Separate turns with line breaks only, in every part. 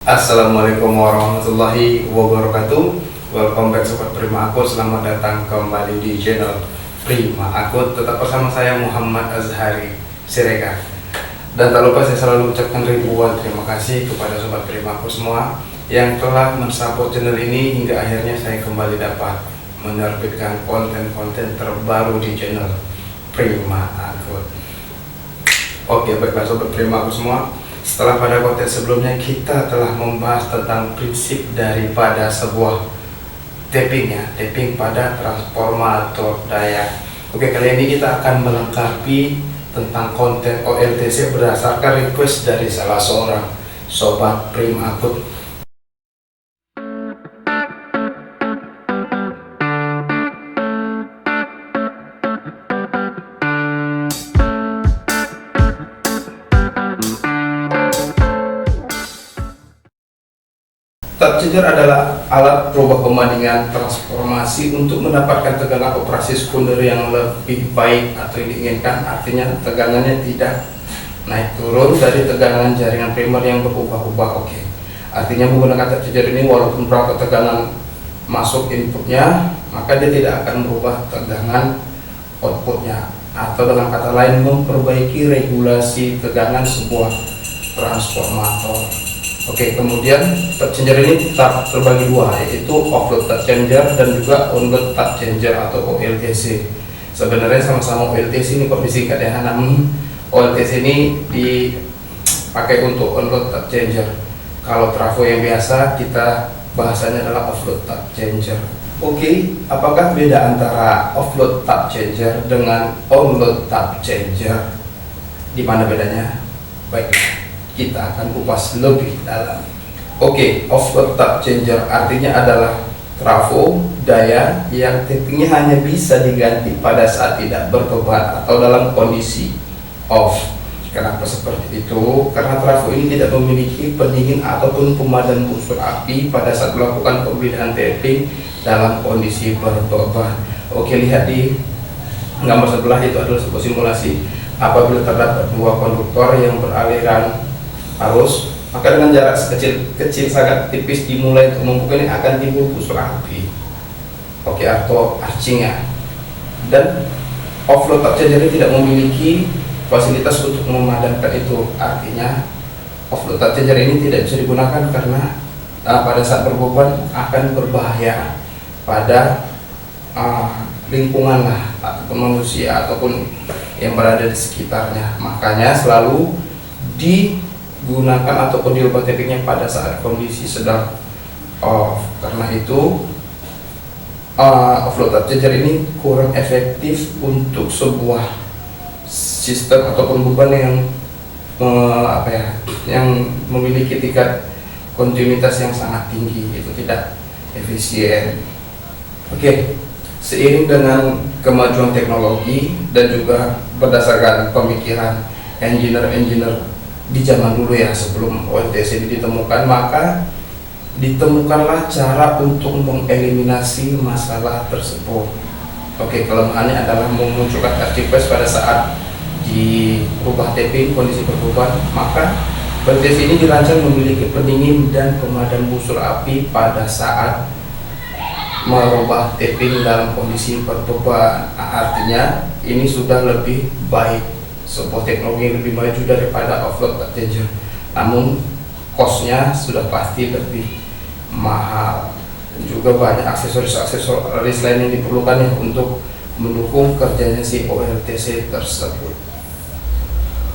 Assalamualaikum warahmatullahi wabarakatuh. Welcome back Sobat Prima Akut. Selamat datang kembali di channel Prima Akut. Tetap bersama saya Muhammad Azhari Siregar. Dan tak lupa saya selalu ucapkan ribuan terima kasih kepada Sobat Prima Akut semua yang telah mensupport channel ini hingga akhirnya saya kembali dapat menerbitkan konten-konten terbaru di channel Prima Akut. Oke, baiklah Sobat Prima Akut semua, setelah pada konten sebelumnya kita telah membahas tentang prinsip daripada sebuah tapping pada transformator daya. Oke, kali ini kita akan melengkapi tentang konten OLTC berdasarkan request dari salah seorang Sobat Prima Akut. Tap changer adalah alat perubah pembandingan transformasi untuk mendapatkan tegangan operasi sekunder yang lebih baik atau yang diinginkan. Artinya tegangannya tidak naik turun dari tegangan jaringan primer yang berubah-ubah. Oke, artinya menggunakan tap changer ini walaupun berapa tegangan masuk inputnya, maka dia tidak akan merubah tegangan outputnya, atau dengan kata lain memperbaiki regulasi tegangan sebuah transformator. Oke, kemudian tap changer ini terbagi dua, yaitu offload tap changer dan juga onload tap changer atau OLTC. Sebenarnya sama-sama OLTC ini kok disingkat ya, namun OLTC ini dipakai untuk onload tap changer. Kalau trafo yang biasa kita bahasanya adalah offload tap changer. Oke, apakah beda antara offload tap changer dengan onload tap changer? Di mana bedanya? Baiklah, kita akan kupas lebih dalam. Oke, offload tap changer artinya adalah trafo daya yang tappingnya hanya bisa diganti pada saat tidak berbeban atau dalam kondisi off. Kenapa seperti itu? Karena trafo ini tidak memiliki pendingin ataupun pemadam busur api pada saat melakukan pembinaan tapping dalam kondisi berbeban. Oke, lihat di gambar sebelah, itu adalah sebuah simulasi. Apabila terdapat dua konduktor yang beraliran arus, maka dengan jarak kecil sangat tipis dimulai untuk membuka ini akan timbul busur api. Oke, atau arcing ya. Dan offload tap changer ini tidak memiliki fasilitas untuk memadamkan itu. Artinya offload tap changer ini tidak bisa digunakan karena pada saat berbeban akan berbahaya pada lingkungan lah, ataupun manusia ataupun yang berada di sekitarnya. Makanya selalu digunakan ataupun diubah tappingnya pada saat kondisi sedang off. Karena itu offload tap changer ini kurang efektif untuk sebuah sistem ataupun beban yang memiliki tingkat kontinuitas yang sangat tinggi. Itu tidak efisien. Oke, seiring dengan kemajuan teknologi dan juga berdasarkan pemikiran engineer di zaman dulu ya, sebelum OLTC ini ditemukan, maka ditemukanlah cara untuk mengeliminasi masalah tersebut. Oke, kelemahannya adalah memunculkan RTPS pada saat dirubah tapping kondisi berbeban. Maka OLTC ini dirancang memiliki pendingin dan pemadam busur api pada saat merubah tapping dalam kondisi berbeban. Artinya ini sudah lebih baik, sebuah teknologi yang lebih maju daripada offload tap changer. Namun costnya sudah pasti lebih mahal, dan juga banyak aksesoris lain yang diperlukan ya untuk mendukung kerjanya si OLTC tersebut.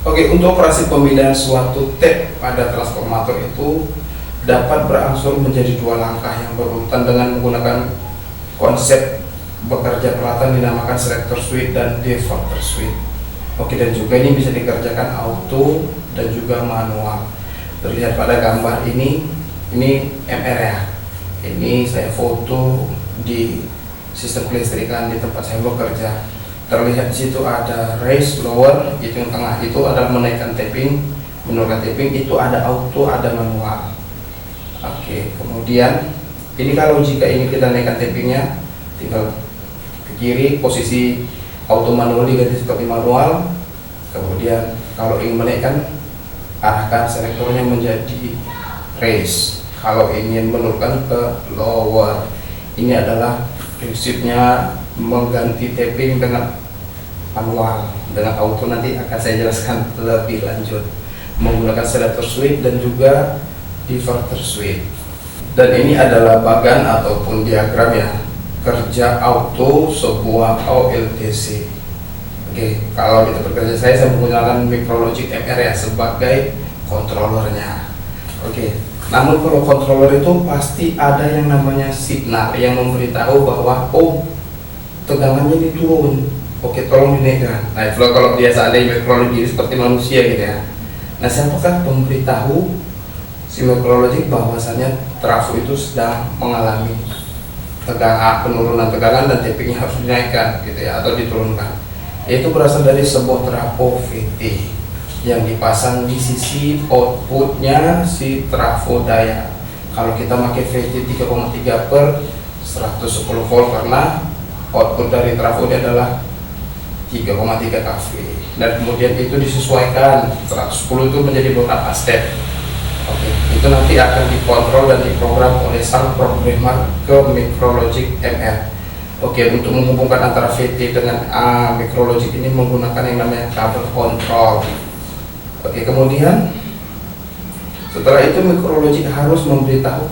Oke, untuk operasi pembinaan suatu tap pada transformator itu dapat berangsur menjadi dua langkah yang berurutan dengan menggunakan konsep bekerja peralatan dinamakan selector switch dan diverter switch. Oke, dan juga ini bisa dikerjakan auto dan juga manual. Terlihat pada gambar ini MR ya. Ini saya foto di sistem kelistrikan di tempat saya bekerja. Terlihat di situ ada raise, lower, itu yang tengah itu adalah menaikkan tapping, menurunkan tapping, itu ada auto, ada manual. Oke, kemudian ini kalau jika ini kita naikkan tappingnya, tinggal ke kiri, posisi auto manual diganti seperti manual. Kemudian kalau ingin menaikkan, arahkan selektornya menjadi raise. Kalau ingin menurunkan ke lower, ini adalah prinsipnya mengganti tapping dengan manual. Dengan auto nanti akan saya jelaskan lebih lanjut, menggunakan selector switch dan juga diverter switch. Dan ini adalah bagan ataupun diagram ya kerja auto sebuah OLTC. Oke, kalau kita bekerja saya menggunakan Micrologic MR ya sebagai controllernya. Oke, namun kalau controller itu pasti ada yang namanya signal yang memberitahu bahwa oh tegangannya ini turun. Oke, tolong dinaikkan. Nah, itu kalau biasa ada Micrologic seperti manusia gitu ya. Nah, siapakah pemberitahu si Micrologic bahwasannya trafo itu sedang mengalami penurunan tegangan dan tappingnya harus dinaikkan gitu ya atau diturunkan? Itu berasal dari sebuah trafo VT yang dipasang di sisi outputnya si trafo daya. Kalau kita pakai VT 3,3 per 110 volt karena output dari trafo ini adalah 3,3 kV, dan kemudian itu disesuaikan 110 itu menjadi beberapa step. Oke, itu nanti akan dikontrol dan diprogram oleh sang programmer ke Micrologic MR. Oke, untuk menghubungkan antara VT dengan Micrologic ini menggunakan yang namanya kabel kontrol. Oke, kemudian setelah itu Micrologic harus memberitahu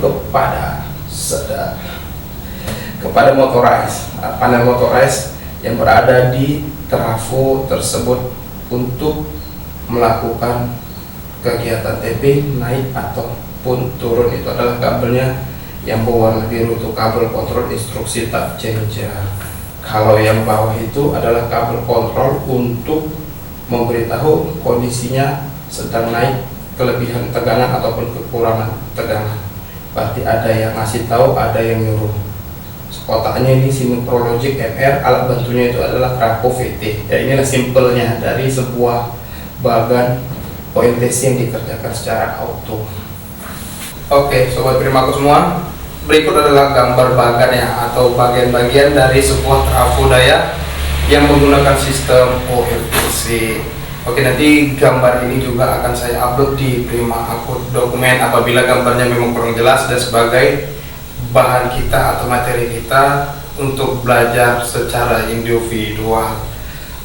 kepada motorized, panel motorized yang berada di trafo tersebut untuk melakukan kegiatan tapping naik ataupun turun. Itu adalah kabelnya yang berwarna biru itu kabel kontrol instruksi tap changer. Kalau yang bawah itu adalah kabel kontrol untuk memberitahu kondisinya sedang naik kelebihan tegangan ataupun kekurangan tegangan. Berarti ada yang ngasih tahu, ada yang nyuruh. Kotaknya ini si Micrologic MR, alat bantunya itu adalah trafo VT. Ya, inilah simpelnya dari sebuah bagan OLTC yang dikerjakan secara auto. Oke, sobat primaku semua, berikut adalah gambar bagan ya atau bagian-bagian dari sebuah trafo daya yang menggunakan sistem OLTC. Oke, nanti gambar ini juga akan saya upload di Primaku dokumen apabila gambarnya memang kurang jelas dan sebagai bahan kita atau materi kita untuk belajar secara individual.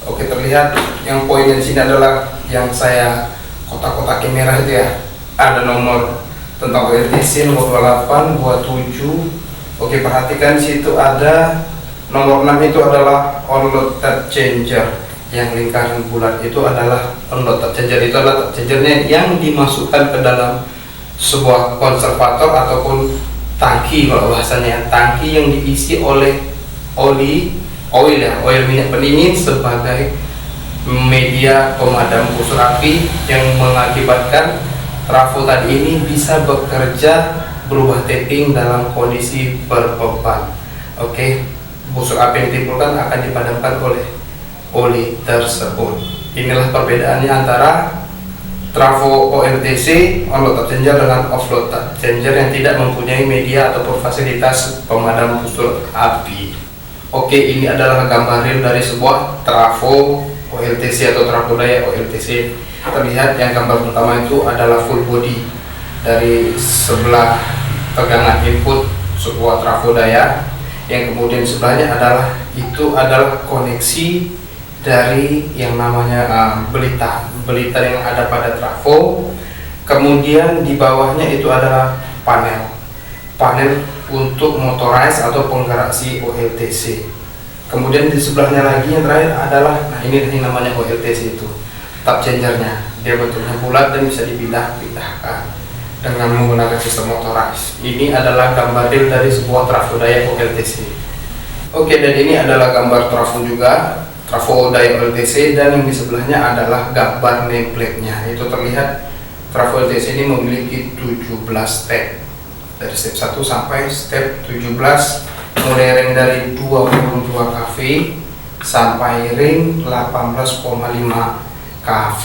Oke, terlihat yang poinnya di sini adalah yang saya kotak-kotakin merah itu ya. Ada nomor tentang OLTC nomor 28, 27. Oke, perhatikan di situ ada nomor 6 itu adalah on-load tap changer. Yang lingkaran bulat itu adalah on-load tap changer. Itu adalah tap changernya yang dimasukkan ke dalam sebuah konservator ataupun tangki, kalau bahasanya tangki yang diisi oleh oil minyak pendingin sebagai media pemadam busur api yang mengakibatkan trafo tadi ini bisa bekerja berubah tapping dalam kondisi berbeban. Oke, busur api yang ditimbulkan akan dipadamkan oleh oli tersebut. Inilah perbedaannya antara trafo OLTC on-load tap changer dengan off-load tap changer yang tidak mempunyai media ataupun fasilitas pemadam busur api. Oke, ini adalah gambar real dari sebuah trafo OLTC atau trafo daya OLTC. Terlihat yang gambar pertama itu adalah full body dari sebelah tegangan input sebuah trafo daya, yang kemudian sebelahnya adalah koneksi dari yang namanya belita yang ada pada trafo. Kemudian di bawahnya itu adalah panel untuk motorized atau penggerak si OLTC. Kemudian di sebelahnya lagi yang terakhir adalah, nah ini yang namanya OLTC itu tap changernya. Dia bentuknya bulat dan bisa dipindah-pindahkan dengan menggunakan sistem motorized. Ini adalah gambar real dari sebuah trafo daya OLTC. Oke, dan ini adalah gambar trafo juga, trafo daya OLTC, dan yang di sebelahnya adalah gambar nameplate-nya. Itu terlihat trafo OLTC ini memiliki 17 step, dari step 1 sampai step 17, mulai ring dari 22 kV sampai ring 18,5 kV.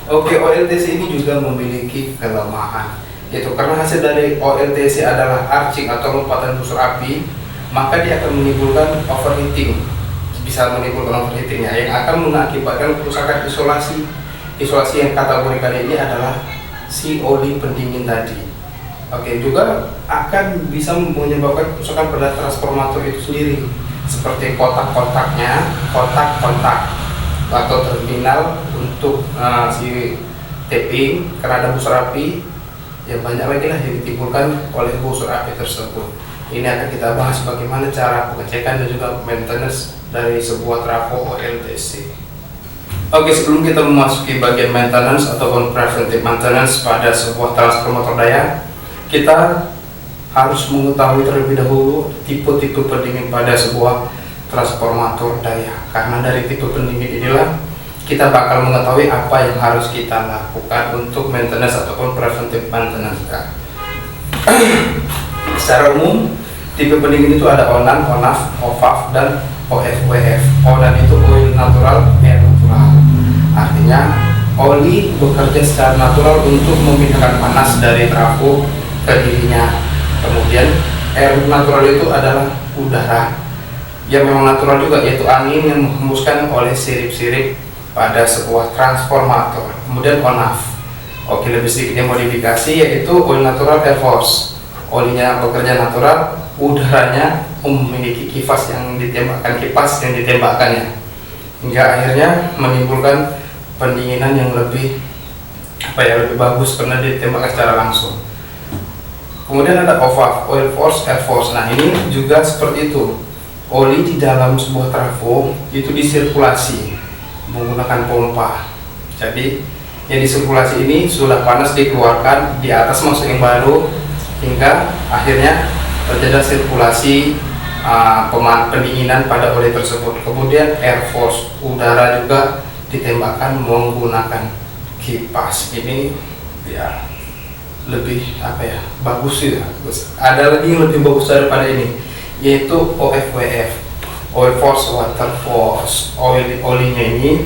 Oke, OLTC ini juga memiliki kelemahan, yaitu karena hasil dari OLTC adalah arcing atau lompatan busur api, maka dia akan menimbulkan overheating, bisa menimbulkan overheating yang akan mengakibatkan kerusakan isolasi yang kategori kali ini adalah si oli pendingin tadi. Oke, juga akan bisa menyebabkan kerusakan pada transformator itu sendiri, seperti kotak-kotaknya, kotak kontak atau terminal untuk si tapping, karena ada busur api. Ya banyak lagi lah yang ditimbulkan oleh busur api tersebut. Ini akan kita bahas bagaimana cara pengecekan dan juga maintenance dari sebuah trafo OLTC. Oke, sebelum kita memasuki bagian maintenance ataupun preventive maintenance pada sebuah transformator daya, kita harus mengetahui terlebih dahulu tipe-tipe pendingin pada sebuah transformator daya. Karena dari tipe pendingin inilah kita bakal mengetahui apa yang harus kita lakukan untuk maintenance ataupun preventive maintenance. Secara umum, tipe pendingin itu ada ONAN, ONAF, OVAF, dan OFWF. ONAN itu oil natural, air natural. Artinya, oli bekerja secara natural untuk memindahkan panas dari trafo ke dirinya. Kemudian air natural itu adalah udara yang memang natural juga, yaitu angin yang menghembuskan oleh sirip-sirip pada sebuah transformator. Kemudian ONAF, oke, lebih sedikit modifikasi, yaitu oil natural air force. Olinya bekerja natural, udaranya memiliki kipas yang ditembakkannya, hingga akhirnya menimbulkan pendinginan yang lebih lebih bagus karena ditembakkan secara langsung. Kemudian ada OVAF, oil force air force. Nah, ini juga seperti itu. Oli di dalam sebuah trafo itu disirkulasi menggunakan pompa. Jadi yang disirkulasi ini sudah panas dikeluarkan, di atas masuk yang baru, hingga akhirnya terjadi sirkulasi pendinginan pada oli tersebut. Kemudian air force, udara juga ditembakkan menggunakan kipas. Ini ya lebih bagus ya. Ada lagi yang lebih bagus daripada ini, yaitu OFWF, oil force water force. Olinya ini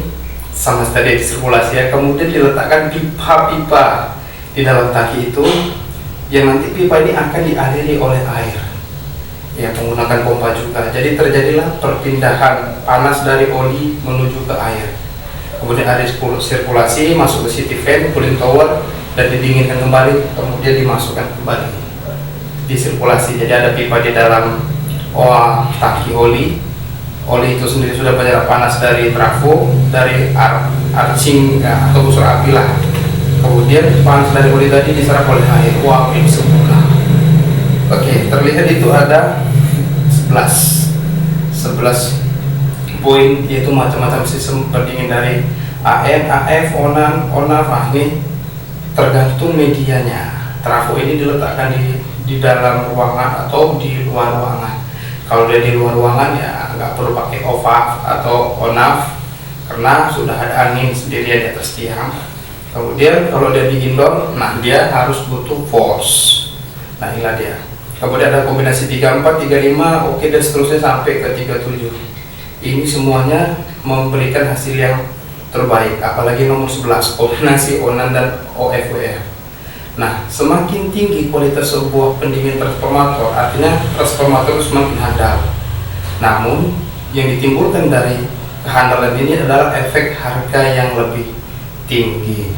sama tadi disirkulasi ya, kemudian diletakkan pipa-pipa di dalam tangki itu, yang nanti pipa ini akan dialiri oleh air ya, menggunakan pompa juga. Jadi terjadilah perpindahan panas dari oli menuju ke air. Kemudian ada sirkulasi masuk ke city fan, cooling tower, dan didinginkan kembali, kemudian dimasukkan kembali disirkulasi. Jadi ada pipa di dalam tangki oli. Oli itu sendiri sudah menyerap panas dari trafo, dari arcing atau busur api lah. Kemudian panas dari oli tadi diserap oleh air. Wow, ini sempurna. Oke, terlihat itu ada 11 poin, yaitu macam-macam sistem pendingin dari AM, AF, ONAN, ONAF. Ini tergantung medianya. Trafo ini diletakkan di dalam ruangan atau di luar ruangan. Kalau dia di luar ruangan ya nggak perlu pakai OVAF atau ONAF, karena sudah ada angin sendiri di atas tiang. Kemudian kalau dia di indoor, nah dia harus butuh force. Nah inilah dia. Kemudian ada kombinasi 34, 35, oke, dan seterusnya sampai ke 37. Ini semuanya memberikan hasil yang terbaik, apalagi nomor 11, kombinasi ONAN dan OFWF. Nah, semakin tinggi kualitas sebuah pendingin transformator, artinya transformator semakin handal. Namun, yang ditimbulkan dari kehandalan ini adalah efek harga yang lebih tinggi.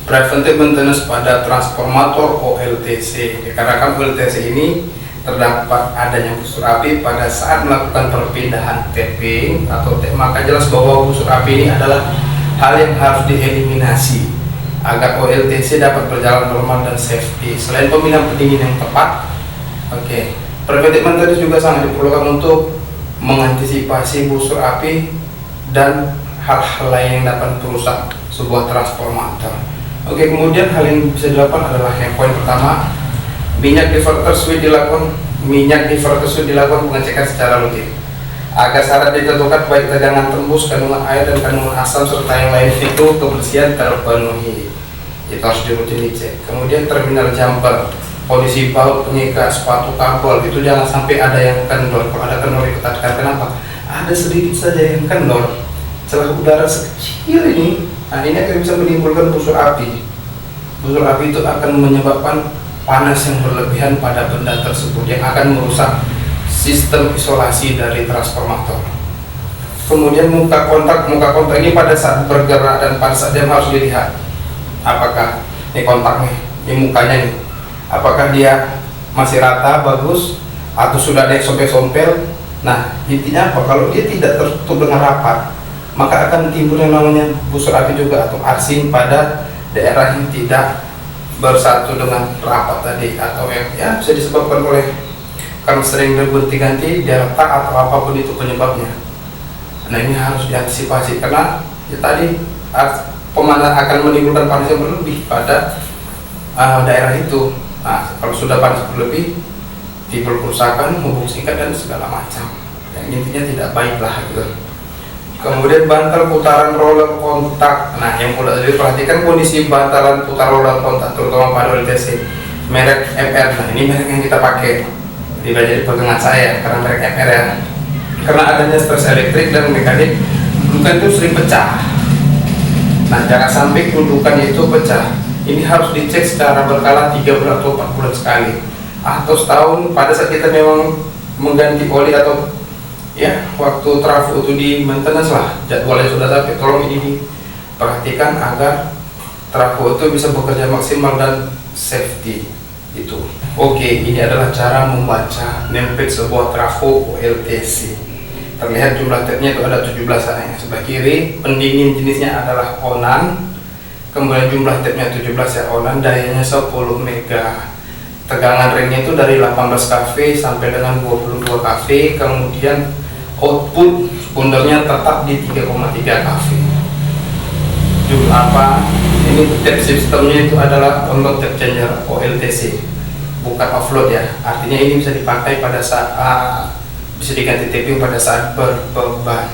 Preventive maintenance pada transformator OLTC, dikarenakan OLTC ini terdapat adanya busur api pada saat melakukan perpindahan tapping atau maka jelas bahwa busur api ini adalah hal yang harus dieliminasi agar OLTC dapat berjalan normal dan safety. Selain pemilihan pendingin yang tepat, preventive maintenance juga sangat diperlukan untuk mengantisipasi busur api dan hal-hal lain yang dapat merusak sebuah transformator. Kemudian hal yang bisa dilakukan adalah yang poin pertama, minyak diverter switch dilakukan pengecekan secara rutin agar syarat ditentukan baik tegangan tembus, kandungan air, dan kandungan asam serta yang lain itu kebersihan terpenuhi. Itu harus dirutin dicek. Kemudian terminal jumper, kondisi baut, pengikat, sepatu, kabel itu jangan sampai ada yang kendor. Kalau ada kendor diketatkan, kenapa? Ada sedikit saja yang kendor, celah udara sekecil ini, nah ini akan bisa menimbulkan busur api. Busur api itu akan menyebabkan panas yang berlebihan pada benda tersebut yang akan merusak sistem isolasi dari transformator. Kemudian muka kontak ini pada saat bergerak dan pada saat jam harus dilihat apakah Ini kontak nih, ini mukanya nih, apakah dia masih rata bagus atau sudah ada yang sompel-sompel. Nah intinya apa, kalau dia tidak tertutup dengan rapat, maka akan timbul yang namanya busur api juga atau arsing pada daerah yang tidak bersatu dengan rapat tadi, atau yang ya bisa disebabkan oleh karena sering berganti-ganti dia retak atau apapun itu penyebabnya. Nah ini harus diantisipasi karena ya tadi pemanas akan menimbulkan panas yang berlebih pada daerah itu. Nah kalau sudah panas berlebih, timbul kerusakan, membungsikan dan segala macam. Yang intinya tidak baik lah gitu. Kemudian bantal putaran roller kontak. Nah yang perlu diperhatikan kondisi bantalan putar roller kontak terutama pada WLTC merek MR. Nah ini merek yang kita pakai, tidak jadi pegangan saya karena merek MR ya. Karena adanya stres elektrik dan mekanik, gundukan itu sering pecah. Nah jangan sampai gundukan itu pecah. Ini harus dicek secara berkala 3 bulan atau 4 bulan sekali, atau setahun pada saat kita memang mengganti oli atau ya waktu trafo itu di maintenance lah, jadwalnya sudah sampai. Tolong ini diperhatikan agar trafo itu bisa bekerja maksimal dan safety itu. Oke, ini adalah cara membaca nameplate sebuah trafo WLTC. Terlihat jumlah tabnya itu ada 17 ya. Sebelah kiri pendingin jenisnya adalah Onan, kemudian jumlah tabnya 17 ya, Onan, dayanya 10 mega. Tegangan ringnya itu dari 18 kV sampai dengan 22 kV, kemudian output sekundernya tetap di 3,3 kV. Jumlah apa? Ini tab sistemnya itu adalah on-load tab changer OLTC, bukan offload ya. Artinya ini bisa dipakai pada saat bisa diganti tapping pada saat berbeban.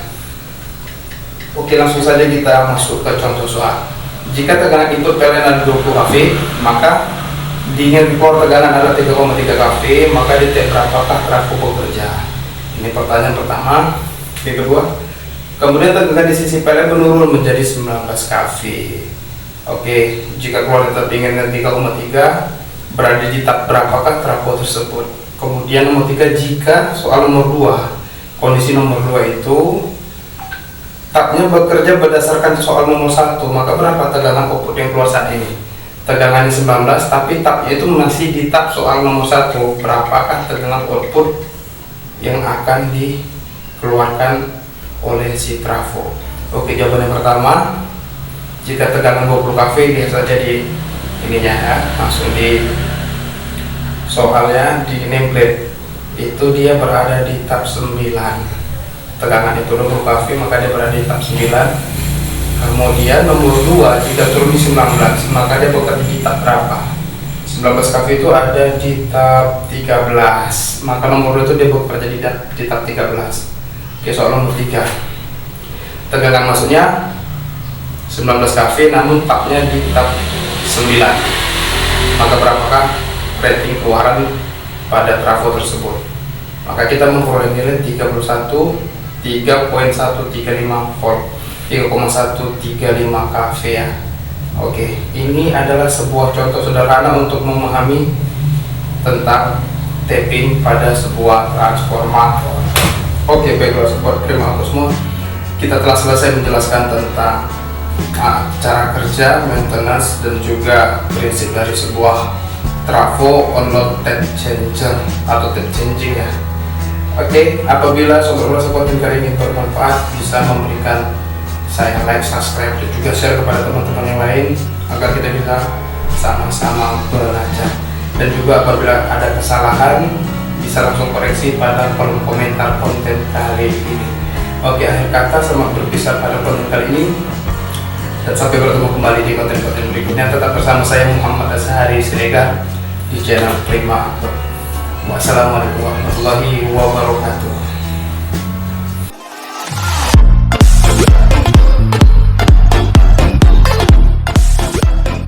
Oke, langsung saja kita masuk ke contoh soal. Jika tegangan input PLN ada 20 kV, maka dingin keluar tegangan ada 3,3 kV, maka di tab berapakah trafo bekerja? Ini pertanyaan pertama. Yang kedua, kemudian tegangan di sisi PLN menurun menjadi 19 kV. Oke, jika keluar tab dingin 3,3, berada di tab berapakah trafo tersebut? Kemudian nomor 3, jika soal nomor 2, kondisi nomor 2 itu tabnya bekerja berdasarkan soal nomor 1, maka berapa tegangan output yang keluar saat ini? Tegangannya 19, tapi tabnya itu masih di tab soal nomor 1. Berapakah tegangan output yang akan dikeluarkan oleh si trafo? Oke, jawaban yang pertama, jika tegangan 20 kV, lihat saja di ininya ya, langsung di soalnya di nameplate itu dia berada di tab 9. Tegangan itu 20 kV, maka dia berada di tab 9. Kemudian nomor 2, jika turun di 19, maka dia bekerja di tab berapa? 19 kV itu ada di tab 13, maka nomor 2 itu dia bekerja di tab 13. Oke, soal nomor 3, tegangan masuknya 19 kV namun tabnya di tab 9, maka berapakah rating keluaran pada trafo tersebut? Maka kita memperoleh nilai 3.135 volt, 3,135 kV ya. Oke, ini adalah sebuah contoh sederhana untuk memahami tentang tapping pada sebuah transformator. Oke, baiklah sobat, terima kasih semua. Kita telah selesai menjelaskan tentang cara kerja, maintenance, dan juga prinsip dari sebuah trafo on-load tab changer atau tab changing ya. Oke, apabila sobat konten kali ini bermanfaat, bisa memberikan saya like, subscribe, dan juga share kepada teman-teman yang lain agar kita bisa sama-sama belajar. Dan juga apabila ada kesalahan, bisa langsung koreksi pada kolom komentar konten kali ini. Oke, akhir kata selamat berpisah pada konten kali ini, dan sampai bertemu kembali di konten-konten berikutnya. Tetap bersama saya Muhammad Azhari Siregar di channel Prima. Wassalamualaikum warahmatullahi wabarakatuh.